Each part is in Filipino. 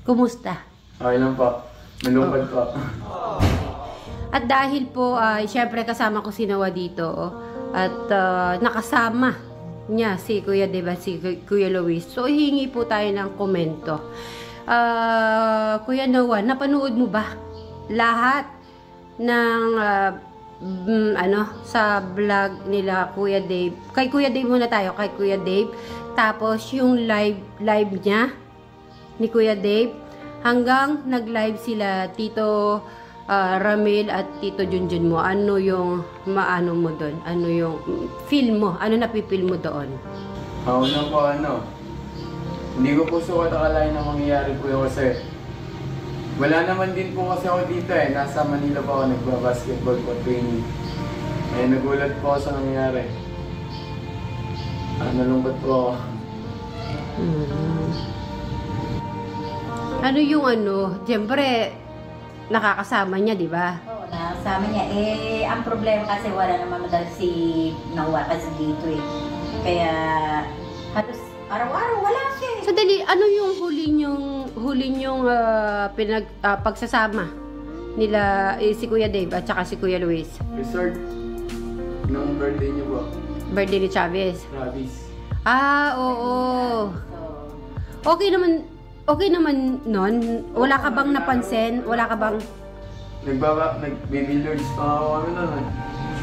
Kumusta? Okay lang po. Malungkot po. At dahil po, syempre kasama ko si Noah dito. At nakasama niya si Kuya, diba? Si Kuya Luis. So, hihingi po tayo ng komento. Kuya Noah, napanood mo ba lahat ng sa vlog nila Kuya Dave? Kay Kuya Dave muna tayo, kay Kuya Dave. Tapos yung live niya ni Kuya Dave hanggang nag-live sila Tito Ramil at Tito Junjun mo. Ano yung maano mo doon? Ano yung feel mo? Ano napipil mo doon? Ako na po hindi ko po sukat akalain na mangyayari po yung kasi wala naman din po kasi ako dito nasa Manila po ako nagba-basketball po training. Nagulat po ako sa nangyayari. Nalungkot po ako. Ano yung siyempre, nakakasama niya, di ba? Oo, nakakasama niya. Ang problema kasi wala naman madal si Noah kasi dito Kaya, halos araw-araw wala siya So, dali, ano yung huli niyong pagsasama nila si Kuya Dave at saka si Kuya Luis? Resort. Nung birthday niyo po. Birthday ni Chavez. Travis. Oo. Okay naman nun? Wala ka bang napansin? Wala ka bang... Nag-billiards pa ako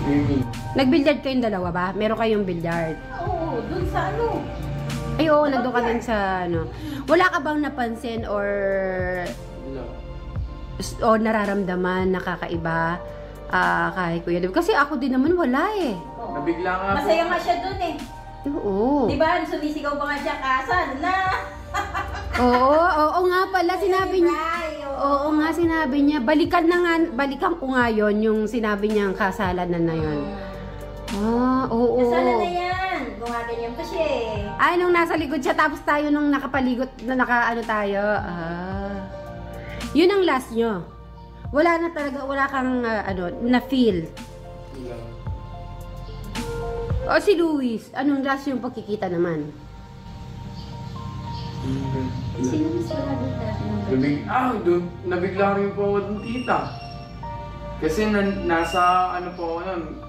swimming. Nag-billiard kayong dalawa ba? Meron kayong billiard? Oo, dun sa Ay, oo, nandun ka din sa Wala ka bang napansin or nararamdaman nakakaiba kay Kuya Dave? Kasi ako din naman wala Nabigla nga po. Masaya nga siya dun Oo. Diba, sumisigaw pa nga siya, kasal na! Oo nga pala, sinabi niya. Oo nga, sinabi niya. Balikan ko nga yun, yung sinabi niyang kasalan na yun. Oo. Kasalan na yan! Gumaganyan pa siya Ay, nung nasa likod siya, tapos tayo nung nakapaligot, tayo. Yun ang last nyo. Wala na talaga, wala kang, na-feel. O si Luis, anong last yung pagkikita naman? Sino mas wala dito? Nabigla rin po ako ng tita. Kasi nasa po ako nun.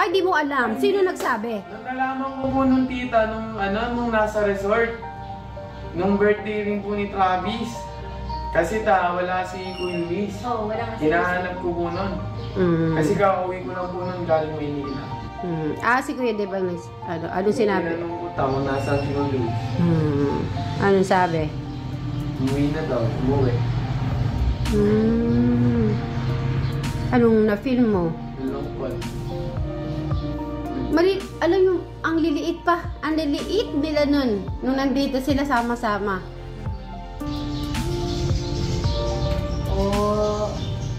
Ay, di mo alam. Sino nagsabi? Nalaman ko po nung tita nung nasa resort. Nung birthday rin po ni Travis. Kasi wala si Kuya Luis. Oo, wala nga siya. Hinahanap ko po nun. Kasi kakauwi ko lang po nun galing Maynila. Si Kuya Dave, anong sinabi? Tinanong ko tama nasa si Kuya Luis. Anong sabi? Umuwi na daw, umuwi. Anong na-feel mo? Nalungkot. Ang liliit pa. Ang liliit nila nun. Nung nandito sila sama-sama.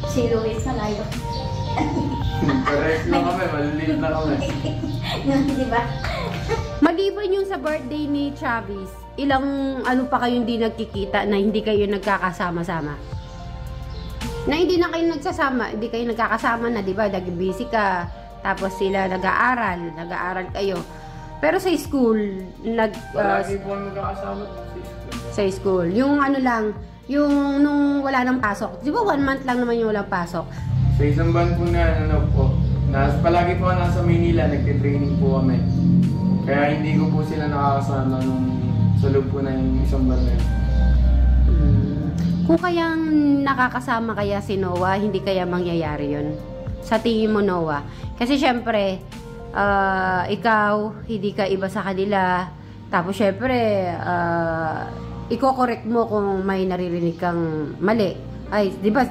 Si Luis na layo. Pares na kami, maliliit na kami. Diba? Maliban yung sa birthday ni Travis, ilang pa kayong hindi nagkikita na hindi kayo nagkakasama-sama? Na hindi na kayo nagsasama, hindi kayo nagkakasama na, di ba? Nag-busy ka, tapos sila nag-aaral kayo. Pero sa school, Palagi po magkakasama sa school. Yung yung nung wala nang pasok. Di ba 1 month lang naman yung walang pasok? Sa isang buwan po palagi po nasa Maynila, nagtitraining po kami. Kaya hindi ko po sila nakakasama nung sa loob po na yung isang buwan na yun. Kung kayang nakakasama kaya si Noah, hindi kaya mangyayari yun? Sa tingin mo, Noah? Kasi syempre, ikaw, hindi ka iba sa kanila. Tapos syempre, iko-correct mo kung may naririnig kang mali. Ay, di ba?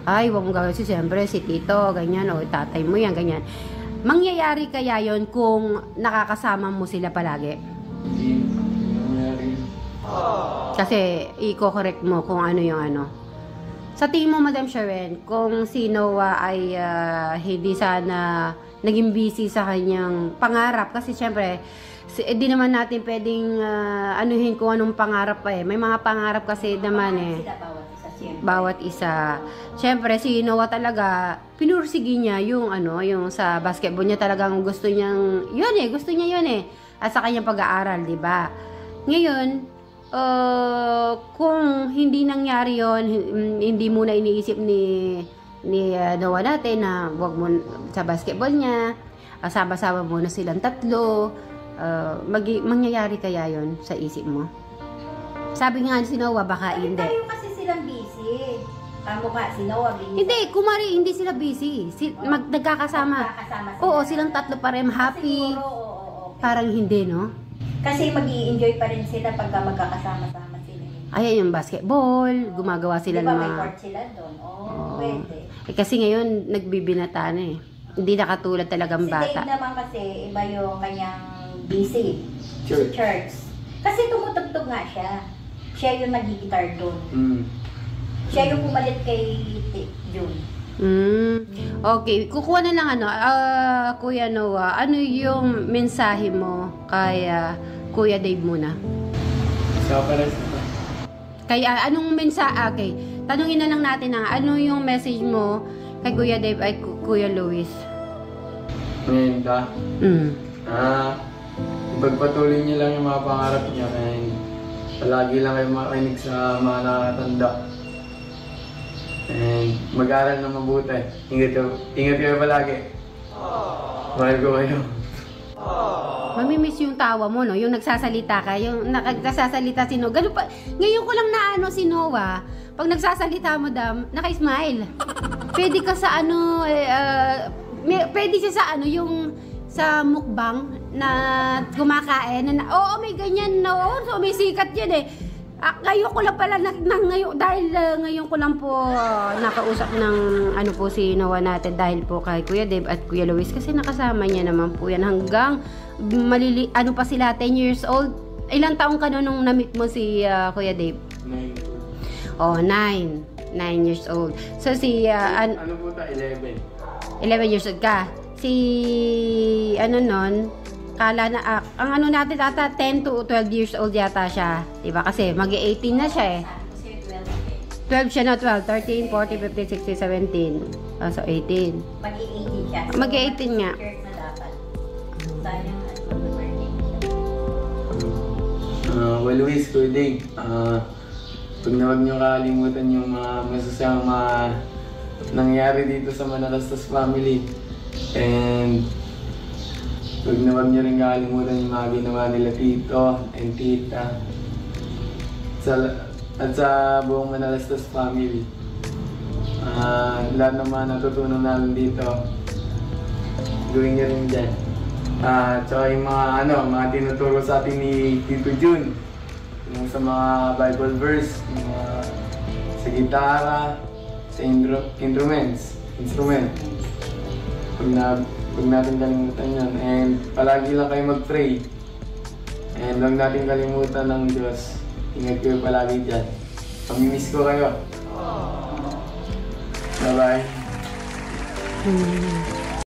Ay, wag mong gawin siyempre si Tito, ganyan, o tatay mo yan, ganyan. Mangyayari kaya yon kung nakakasama mo sila palagi? Hindi nangyari. Kasi i-correct mo kung ano yung Sa tingin mo, Madam Sharon, kung si Noah ay hindi sana naging busy sa kanyang pangarap, kasi syempre, di naman natin pwedeng anuhin kung anong pangarap pa May mga pangarap kasi naman bawat isa. Siyempre, si Noah talaga, pinursigi niya yung yung sa basketball niya talagang gusto niyang, gusto niya yun At sa kanyang pag-aaral, di ba? Ngayon, kung hindi nangyari yon, hindi muna iniisip ni Noah natin na wag mo sa basketball niya, sama-sama muna silang tatlo, mangyayari kaya yon sa isip mo? Sabi nga si Noah, baka hindi. Tayo kasi silang busy. Tamo ka, si Noah busy. Hindi, kumari hindi sila busy. Nagkakasama. Magkakasama sila. Oo, silang tatlo pa rin happy. Siguro, oo. Parang hindi, no? Kasi mag-i-enjoy pa rin sila pagka magkakasama-sama sila. Ayan yung basketball, gumagawa sila Di ba ng may mga... court sila doon? Oo, Oo. pwede. kasi ngayon, nagbibinata na eh. Hindi na katulad talagang Si bata. Dave naman kasi, iba yung kanyang busy. Church. Church. Kasi tumutugtog nga siya. Siya yung nag-guitar doon. Siya yung pumalit kay June. Okay, kukuha na lang Kuya Noah, ano yung mensahe mo kay Kuya Dave muna? Sa pares na. Kaya anong mensahe, okay, tanungin na lang natin ano yung message mo kay Kuya Dave ay Kuya Luis? Ngayon ka, Mm. ipagpatuloy niyo lang yung mga pangarap niyo and palagi lang kayo makinig sa mga nakakatanda. And mag-aral ng mabuti. Ingat kayo palagi. Mahal ko kayo. Mamimiss yung tawa mo, no? Yung nagsasalita ka, yung nagsasalita si Noah. Ganun pa, ngayon ko lang na si Noah, pag nagsasalita mo, naka-smile. Pwede ka sa pwede siya sa yung sa mukbang na kumakain. Oo, may ganyan, no? So, may sikat yan eh. Ngayon ko lang pala, dahil ngayon ko lang po nakausap ng po si Noah natin dahil po kay Kuya Dave at Kuya Luis kasi nakasama niya naman po yan hanggang pa sila, 10 years old. Ilang taong ka nung na-meet mo si Kuya Dave? 9. Oh, 9 years old. So si Ano po ta? 11. 11 years old ka. Si nun, kala na, ang natin ata 10 to 12 years old yata siya. Diba? Kasi mag-18 na siya eh. 12 siya na, 12, 13, 14, 15, 16, 17. So 18. Mag-i-18 siya. Mag-i-18 nga. Church na dapat. Sayang birthday. Well, Luis, Kuya Dave, pag na huwag niyo kakalimutan yung mga masasayang mga nangyari dito sa Manalastas family. And huwag na huwag niyo rin kakalimutan yung mga ginawa nila tito and tita. At sa buong Manalastas family. Lahat ng mga natutunan namin dito, gawin niyo rin dyan. Tsaka yung mga tinuturo sa atin ni Tito June. Yung sa mga Bible verse, yung mga sa gitara, sa instrument. Huwag natin kalimutan yun. And palagi lang kayo mag-pray. And huwag natin kalimutan ng Diyos. Ingat kayo palagi dyan. Pamimiss ko kayo. Bye-bye.